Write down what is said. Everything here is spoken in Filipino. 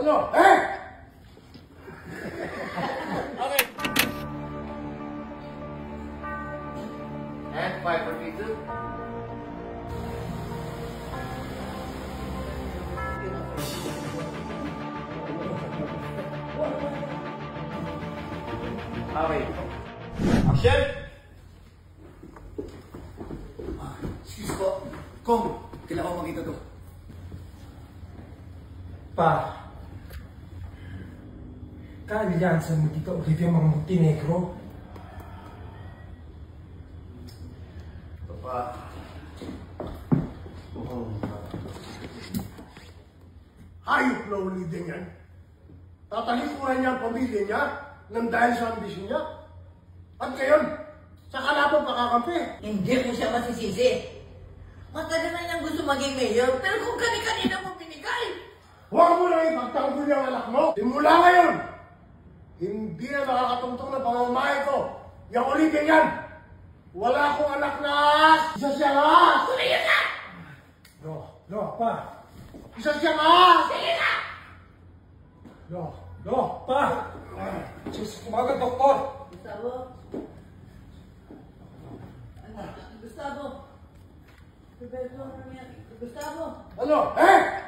Ano? Eh? Okay. And 5 for pizza. Okay. Action! Excuse po. Kong, kailangan ko makita to. Pa, kaaliansan mo dito Olivia Montenegro. Papa. Hayop na uli din yan. Tatalikuran niya ang pamilya niya nang dahil sa ambisyon niya. At ngayon, sa kalaban pakakampi. Hindi ko siya masisisi. Matagal na niyang gusto maging mayor, pero kung kani-kanina mo binigay. Huwag mo nang ipagtanggol yung anak mo. Simula ngayon, hindi na makakatungtong na pamamahay ko. Yung Olivia yan. Wala akong anak na aas. Isa siyang aas. Tumigil na! No, pa. Isa siyang aas. Tumigil na! No, pa. Sus, kumaga, doktor. Gustavo? Ano? Gustavo? Roberto, ano yan? Gustavo? Ano? Eh?